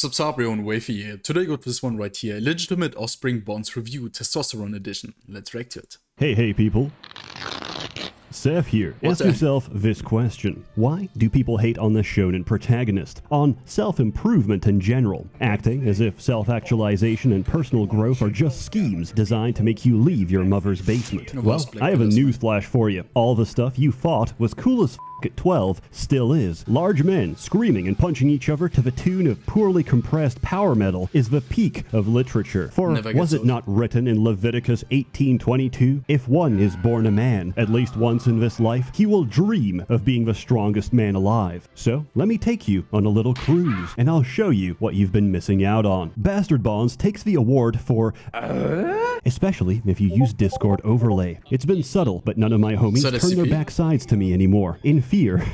SsethTzeentach Wavy here. Today got this one right here. Illegitimate Offspring Bonds Review Testosterone Edition. Let's react to it. Hey people. Seth here. Ask yourself this question. Why do people hate on the shonen protagonist? On self-improvement in general, acting as if self-actualization and personal growth are just schemes designed to make you leave your mother's basement. Well, I have a newsflash for you. All the stuff you thought was cool as at 12 still is. Large men screaming and punching each other to the tune of poorly compressed power metal is the peak of literature. For was it not written in Leviticus 18:22? If one is born a man, at least once in this life, he will dream of being the strongest man alive. So let me take you on a little cruise, and I'll show you what you've been missing out on. Bastard Bonds takes the award for especially if you use Discord overlay. It's been subtle, but none of my homies turn their backsides to me anymore. In fear.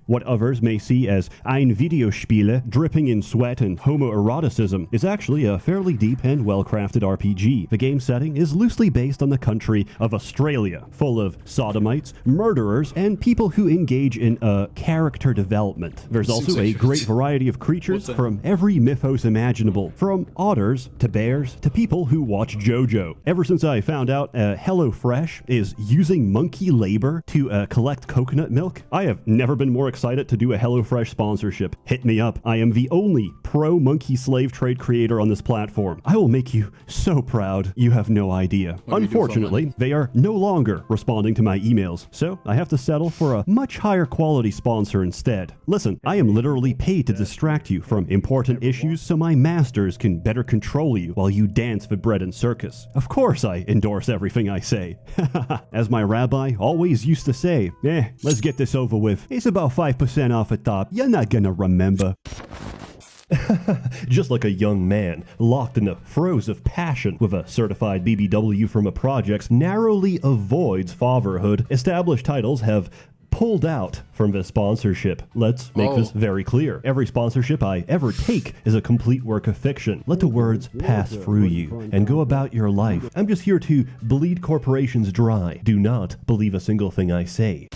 What others may see as ein Videospiele dripping in sweat and homoeroticism is actually a fairly deep and well-crafted RPG. The game setting is loosely based on the country of Australia, full of sodomites, murderers, and people who engage in character development. There's also a great variety of creatures from every mythos imaginable, from otters to bears to people who watch JoJo. Ever since I found out HelloFresh is using monkey labor to collect coconut milk, I have never been more excited to do a HelloFresh sponsorship. Hit me up. I am the only pro-monkey slave trade creator on this platform. I will make you so proud. You have no idea. Unfortunately, they are no longer responding to my emails, so I have to settle for a much higher quality sponsor instead. Listen, I am literally paid to distract you from important issues so my masters can better control you while you dance the bread and circus. Of course I endorse everything I say. As my rabbi always used to say, let's get this over with. It's about 5% off the top. You're not gonna remember. Just like a young man locked in the throes of passion with a certified BBW from a project narrowly avoids fatherhood, established titles have pulled out from this sponsorship. Let's make this very clear. Every sponsorship I ever take is a complete work of fiction. Let the words pass through you and go about your life. I'm just here to bleed corporations dry. Do not believe a single thing I say.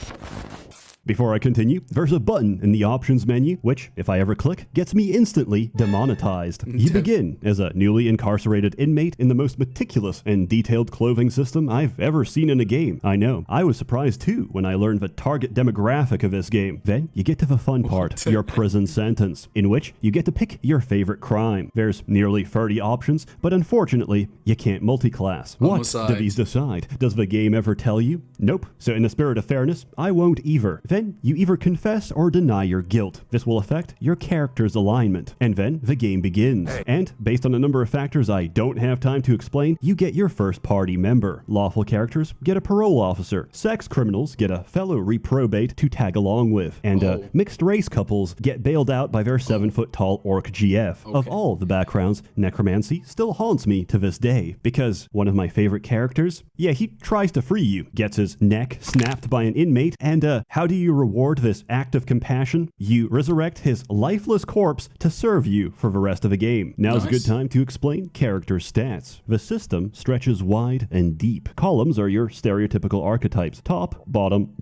Before I continue, there's a button in the options menu, which, if I ever click, gets me instantly demonetized. You begin as a newly incarcerated inmate in the most meticulous and detailed clothing system I've ever seen in a game. I know, I was surprised too when I learned the target demographic of this game. Then you get to the fun part, your prison sentence, in which you get to pick your favorite crime. There's nearly 30 options, but unfortunately, you can't multi-class. What do these decide? Does the game ever tell you? Nope. So in the spirit of fairness, I won't either. Then you either confess or deny your guilt. This will affect your character's alignment. And then the game begins. And based on a number of factors I don't have time to explain, you get your first party member. Lawful characters get a parole officer. Sex criminals get a fellow reprobate to tag along with. And mixed race couples get bailed out by their 7-foot-tall orc GF. Of all the backgrounds, necromancy still haunts me to this day. Because one of my favorite characters, he tries to free you, gets his neck snapped by an inmate, and how do you reward this act of compassion? You resurrect his lifeless corpse to serve you for the rest of the game. Now's a good time to explain character stats. The system stretches wide and deep. Columns are your stereotypical archetypes. Top, bottom,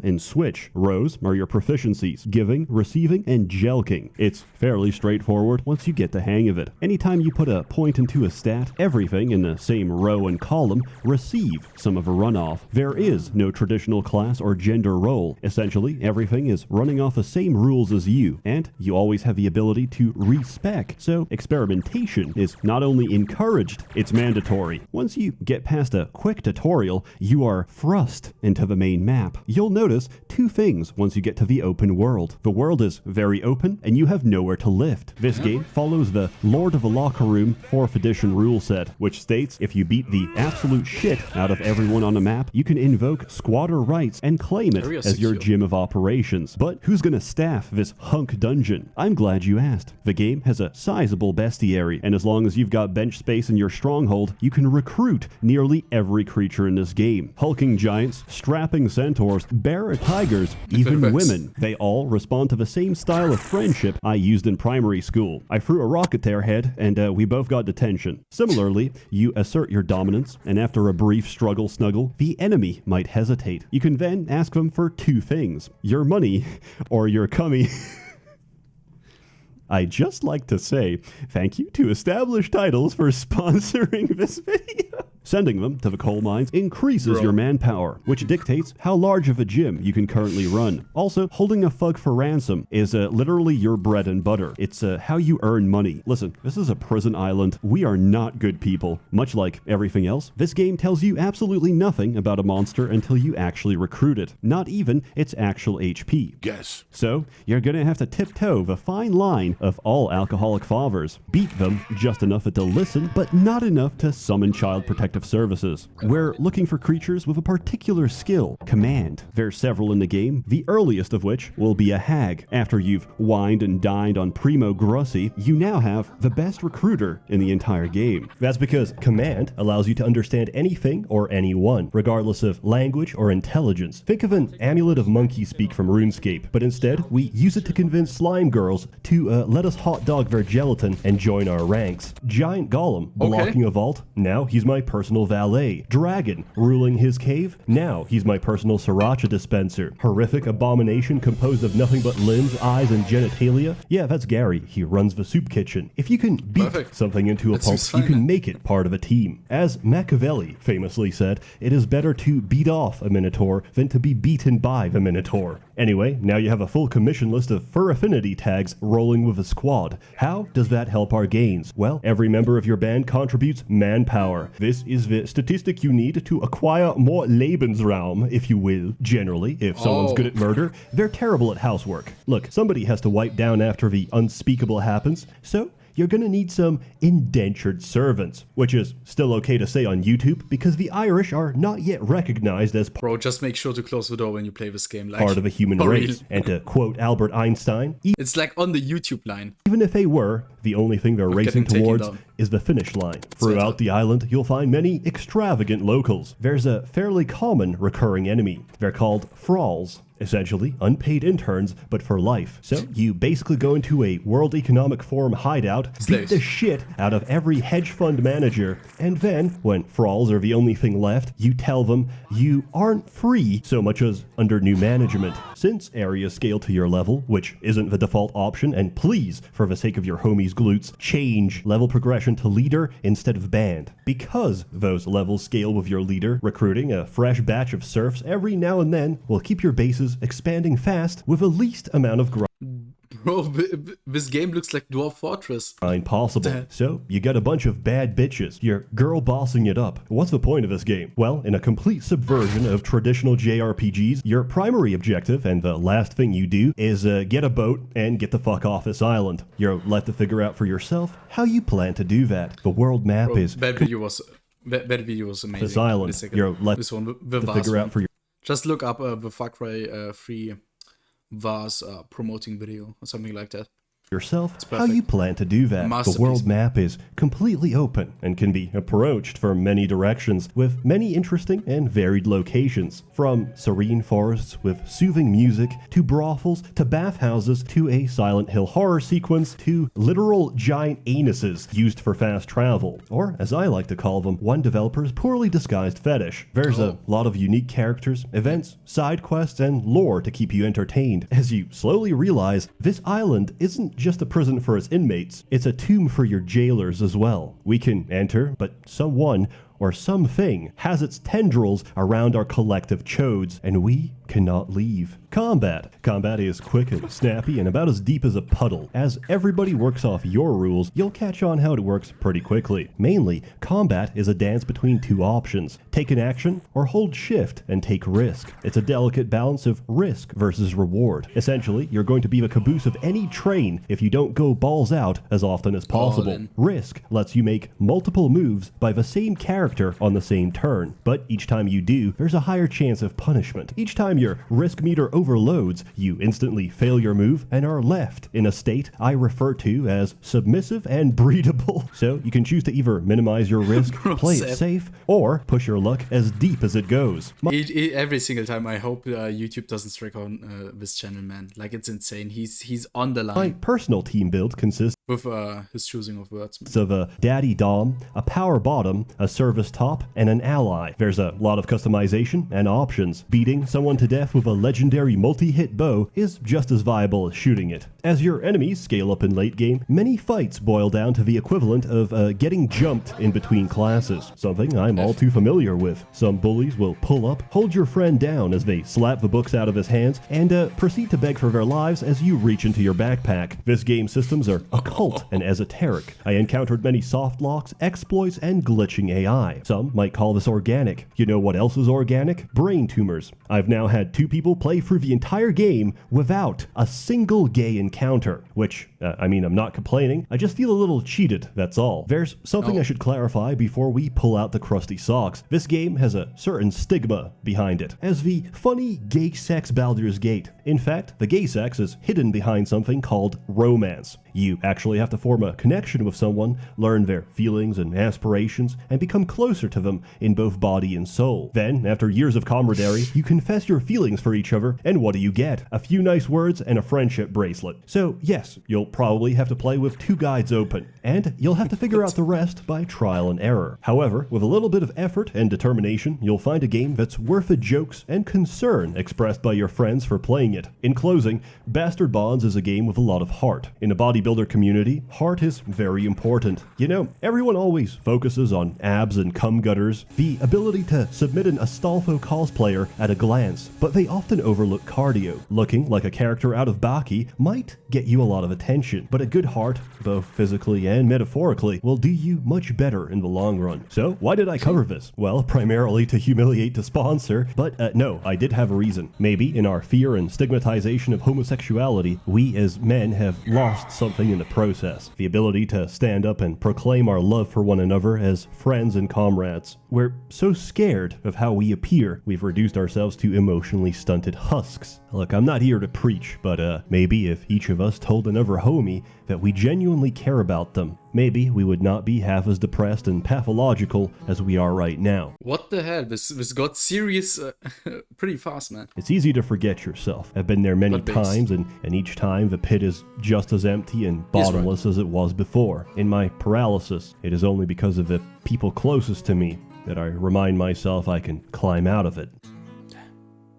and switch. Rows are your proficiencies, giving, receiving, and jelking. It's fairly straightforward once you get the hang of it. Anytime you put a point into a stat, everything in the same row and column receive some of a runoff. There is no traditional class or gender role. Essentially, everything is running off the same rules as you, and you always have the ability to respec. So experimentation is not only encouraged, it's mandatory. Once you get past a quick tutorial, you are thrust into the main map. You'll notice two things once you get to the open world. The world is very open, and you have nowhere to lift. This game follows the Lord of the Locker Room 4th edition rule set, which states if you beat the absolute shit out of everyone on the map, you can invoke squatter rights and claim it as your gym of operations. But who's gonna staff this hunk dungeon? I'm glad you asked. The game has a sizable bestiary, and as long as you've got bench space in your stronghold, you can recruit nearly every creature in this game. Hulking giants, strapping centaurs, bear tigers, even women. They all respond to the same style of friendship I used in primary school. I threw a rock at their head, and we both got detention. Similarly, you assert your dominance, and after a brief struggle snuggle, the enemy might hesitate. You can then ask them for two things: your money or your cummy. I'd just like to say thank you to Established Titles for sponsoring this video. Sending them to the coal mines increases your manpower, which dictates how large of a gym you can currently run. Also, holding a thug for ransom is literally your bread and butter. It's how you earn money. Listen, this is a prison island. We are not good people. Much like everything else, this game tells you absolutely nothing about a monster until you actually recruit it. Not even its actual HP. Guess. So, you're gonna have to tiptoe the fine line of all alcoholic fathers. Beat them just enough to listen, but not enough to summon child protective services. We're looking for creatures with a particular skill, command. There's several in the game, the earliest of which will be a hag. After you've wined and dined on Primo Grossi, you now have the best recruiter in the entire game. That's because command allows you to understand anything or anyone, regardless of language or intelligence. Think of an amulet of monkey speak from RuneScape, but instead we use it to convince slime girls to let us hot dog their gelatin and join our ranks. Giant Golem blocking a vault, now he's my personal valet. Dragon ruling his cave, now he's my personal sriracha dispenser. Horrific abomination composed of nothing but limbs, eyes, and genitalia, yeah, that's Gary, he runs the soup kitchen. If you can beat something into a pulp, you can make it part of a team. As Machiavelli famously said, it is better to beat off a minotaur than to be beaten by the minotaur. Anyway, now you have a full commission list of fur affinity tags rolling with a squad. How does that help our gains? Well, every member of your band contributes manpower. This is the statistic you need to acquire more Lebensraum, if you will. Generally, if someone's good at murder, they're terrible at housework. Look, somebody has to wipe down after the unspeakable happens, so you're gonna need some indentured servants, which is still okay to say on YouTube because the Irish are not yet recognized as Bro, just make sure to close the door when you play this game. Like, part of a human race. And to quote Albert Einstein, it's like on the YouTube line. even if they were, the only thing they're racing towards is the finish line. Throughout the island, you'll find many extravagant locals. There's a fairly common recurring enemy. They're called thralls. Essentially, unpaid interns, but for life. So, you basically go into a World Economic Forum hideout, beat the shit out of every hedge fund manager, and then, when thralls are the only thing left, you tell them you aren't free so much as under new management. Since areas scale to your level, which isn't the default option, and please, for the sake of your homies' glutes, change level progression to leader instead of band. Because those levels scale with your leader, recruiting a fresh batch of serfs every now and then will keep your bases expanding fast with the least amount of grind Bro, this game looks like Dwarf Fortress. Possible. So, you got a bunch of bad bitches. You're girl bossing it up. What's the point of this game? Well, in a complete subversion of traditional JRPGs, your primary objective and the last thing you do is get a boat and get the fuck off this island. You're left to figure out for yourself how you plan to do that. The world map is... That video was amazing. This island. You're left to figure out for your... Just look up the Far Cry 3 Vars promoting video or something like that. Yourself how you plan to do that. The world map is completely open and can be approached from many directions with many interesting and varied locations, from serene forests with soothing music to brothels to bathhouses to a Silent Hill horror sequence to literal giant anuses used for fast travel, or as I like to call them, one developer's poorly disguised fetish. There's a lot of unique characters, events, side quests, and lore to keep you entertained as you slowly realize this island isn't just a prison for its inmates, it's a tomb for your jailers as well. We can enter, but someone or something has its tendrils around our collective chodes, and we cannot leave. Combat. Combat is quick and snappy and about as deep as a puddle. As everybody works off your rules, you'll catch on how it works pretty quickly. Mainly, combat is a dance between two options. Take an action or hold shift and take risk. It's a delicate balance of risk versus reward. Essentially, you're going to be the caboose of any train if you don't go balls out as often as possible. Risk lets you make multiple moves by the same character on the same turn, but each time you do, there's a higher chance of punishment. Each time your risk meter overloads, you instantly fail your move and are left in a state I refer to as submissive and breedable. So you can choose to either minimize your risk, play it safe, or push your luck as deep as it goes. Every single time I hope YouTube doesn't strike on this channel, man. Like, it's insane. He's on the line. My personal team build consists with his choosing of words. Man. Of a daddy dom, a power bottom, a service top, and an ally. There's a lot of customization and options. Beating someone to death with a legendary multi-hit bow is just as viable as shooting it. As your enemies scale up in late game, many fights boil down to the equivalent of getting jumped in between classes, something I'm all too familiar with. Some bullies will pull up, hold your friend down as they slap the books out of his hands, and proceed to beg for their lives as you reach into your backpack. This game's systems are occult and esoteric. I encountered many soft locks, exploits, and glitching AI. Some might call this organic. You know what else is organic? Brain tumors. I've now had 2 people play through the entire game without a single gay encounter, which, I mean, I'm not complaining. I just feel a little cheated, that's all. There's something I should clarify before we pull out the crusty socks. This game has a certain stigma behind it, as the funny gay sex Baldur's Gate. In fact, the gay sex is hidden behind something called romance. You actually have to form a connection with someone, learn their feelings and aspirations, and become closer to them in both body and soul. Then, after years of camaraderie, you confess your feelings for each other, and what do you get? A few nice words and a friendship bracelet. So yes, you'll probably have to play with 2 guides open, and you'll have to figure out the rest by trial and error. However, with a little bit of effort and determination, you'll find a game that's worth the jokes and concern expressed by your friends for playing it. In closing, Bastard Bonds is a game with a lot of heart. In a bodybuilder community, heart is very important. You know, everyone always focuses on abs and cum gutters, the ability to submit an Astolfo cosplayer at a glance, but they often overlook cardio. Looking like a character out of Baki might get you a lot of attention, but a good heart, both physically and metaphorically, will do you much better in the long run. So, why did I cover this? Well, primarily to humiliate the sponsor, but no, I did have a reason. Maybe in our fear and stigmatization of homosexuality, we as men have lost something in the process. The ability to stand up and proclaim our love for one another as friends and comrades. We're so scared of how we appear, we've reduced ourselves to emotionally stunted husks. Look, I'm not here to preach, but maybe if each of us told another homie that we genuinely care about them, maybe we would not be half as depressed and pathological as we are right now. What the hell? This got serious pretty fast, man. It's easy to forget yourself. I've been there many times, and each time the pit is just as empty and bottomless as it was before. In my paralysis, it is only because of the people closest to me that I remind myself I can climb out of it.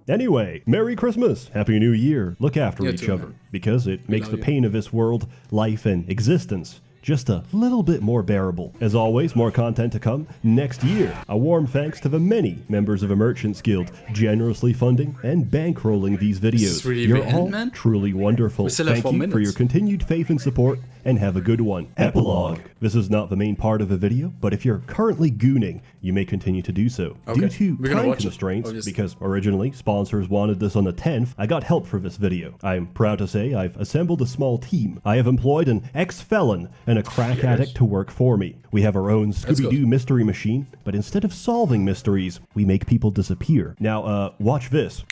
Anyway, Merry Christmas, Happy New Year. Look after each other, because it makes the pain of this world, life, and existence just a little bit more bearable. As always, more content to come next year. A warm thanks to the many members of a Merchants Guild generously funding and bankrolling these videos. Really You're all truly wonderful. Thank you for your continued faith and support, and have a good one. Epilogue. This is not the main part of the video, but if you're currently gooning, you may continue to do so. Due to time constraints, because originally sponsors wanted this on the 10th, I got help for this video. I'm proud to say I've assembled a small team. I have employed an ex-felon and a crack addict to work for me. We have our own Scooby-Doo mystery machine, but instead of solving mysteries, we make people disappear. Now, watch this.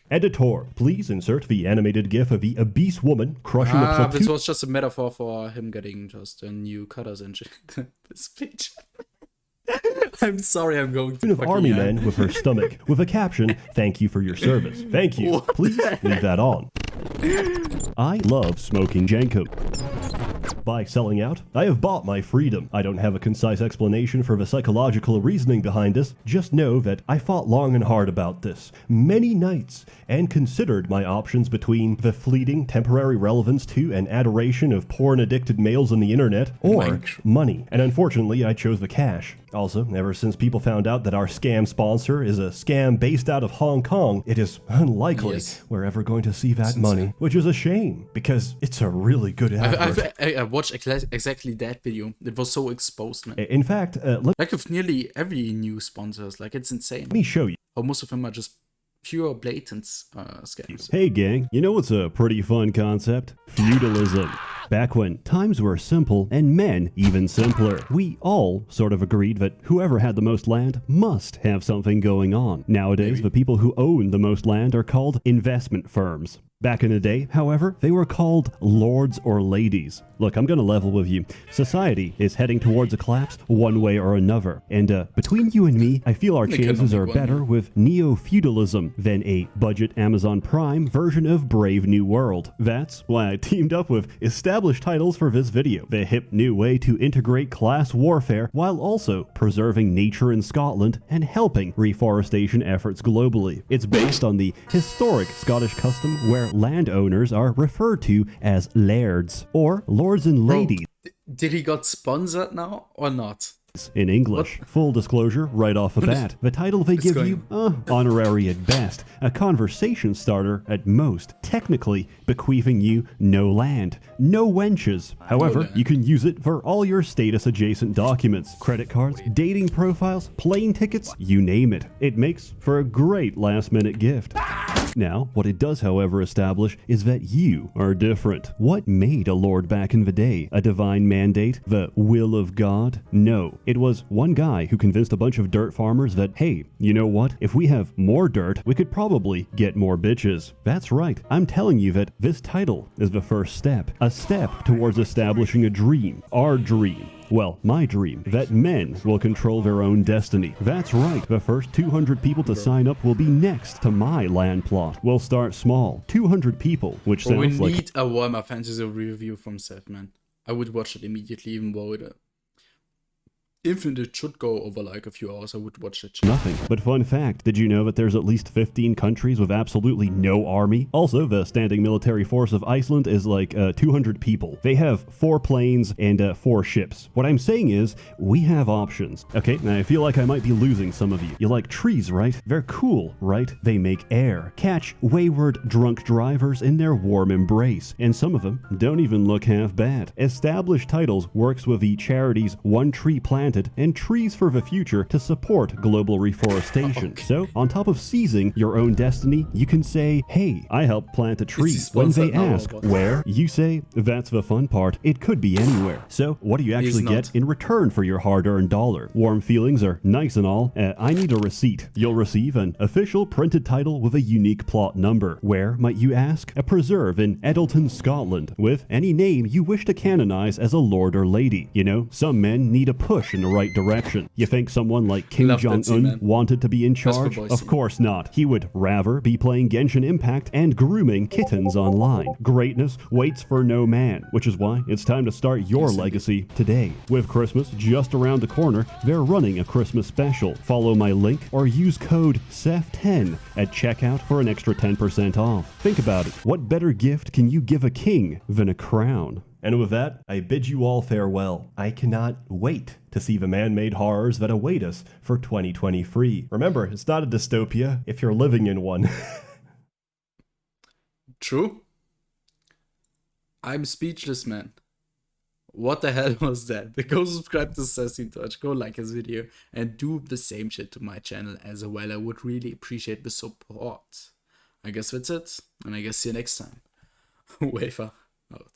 Editor, please insert the animated gif of the obese woman crushing a platoon. This was just a metaphor for him getting just a new cutters and shit. This speech. I'm sorry, I'm going to of army men with her stomach, with a caption, "Thank you for your service." Thank you. Please leave that on. I love smoking Jenko. By selling out, I have bought my freedom. I don't have a concise explanation for the psychological reasoning behind this. Just know that I fought long and hard about this, many nights, and considered my options between the fleeting temporary relevance to and adoration of porn-addicted males on the internet, or money. And unfortunately, I chose the cash. Also, ever since people found out that our scam sponsor is a scam based out of Hong Kong, it is unlikely we're ever going to see that money, which is a shame, because it's a really good advert. I watched exactly that video. It was so exposed, man. In fact, like with nearly every new sponsors, like it's insane. Let me show you. Or most of them are just pure blatant scams. Hey gang, you know what's a pretty fun concept? Feudalism. Back when times were simple and men even simpler, we all sort of agreed that whoever had the most land must have something going on. Nowadays, the people who own the most land are called investment firms. Back in the day, however, they were called lords or ladies. Look, I'm gonna level with you. Society is heading towards a collapse one way or another. And between you and me, I feel our chances are better with neo-feudalism than a budget Amazon Prime version of Brave New World. That's why I teamed up with established titles for this video. The hip new way to integrate class warfare while also preserving nature in Scotland and helping reforestation efforts globally. It's based on the historic Scottish custom where landowners are referred to as lairds, or lords and ladies. Did he got sponsored now or not? In English. What? Full disclosure right off the bat. The title they give you, honorary at best, a conversation starter at most, technically bequeathing you no land, no wenches. However, you can use it for all your status adjacent documents, credit cards, dating profiles, plane tickets, you name it. It makes for a great last minute gift. Now, what it does, however, establish is that you are different. What made a lord back in the day? A divine mandate? The will of God? No. It was one guy who convinced a bunch of dirt farmers that, hey, you know what? If we have more dirt, we could probably get more bitches. That's right. I'm telling you that this title is the first step. A step towards establishing a dream. Our dream. Well, my dream, that men will control their own destiny. That's right, the first 200 people to sign up will be next to my land plot. We'll start small, 200 people, which sounds like... We need a Warhammer Fantasy review from Seth, man. I would watch it immediately, even though it should go over like a few hours. I would watch it. Nothing. But fun fact, did you know that there's at least 15 countries with absolutely no army? Also, the standing military force of Iceland is like 200 people. They have 4 planes and 4 ships. What I'm saying is, we have options. Okay, now I feel like I might be losing some of you. You like trees, right? They're cool, right? They make air. Catch wayward drunk drivers in their warm embrace. And some of them don't even look half bad. Established Titles works with the charities One Tree Planted and Trees for the Future to support global reforestation. Okay. So, on top of seizing your own destiny, you can say, hey, I helped plant a tree. When they ask, where? You say, that's the fun part. It could be anywhere. So, what do you actually get in return for your hard-earned dollar? Warm feelings are nice and all. I need a receipt. You'll receive an official printed title with a unique plot number. Where, might you ask? A preserve in Eddleton, Scotland, with any name you wish to canonize as a lord or lady. You know, some men need a push in the right direction. You think someone like Kim Jong-un wanted to be in charge? Of course not. He would rather be playing Genshin Impact and grooming kittens online. Greatness waits for no man, which is why it's time to start your legacy today. With Christmas just around the corner, they're running a Christmas special. Follow my link or use code SsethTzeentach at checkout for an extra 10% off. Think about it. What better gift can you give a king than a crown? And with that, I bid you all farewell. I cannot wait to see the man-made horrors that await us for 2023. Remember, it's not a dystopia if you're living in one. True. I'm speechless, man. What the hell was that? Go subscribe to SsethTzeentach, go like his video, and do the same shit to my channel as well. I would really appreciate the support. I guess that's it, and I guess see you next time. Wafer out.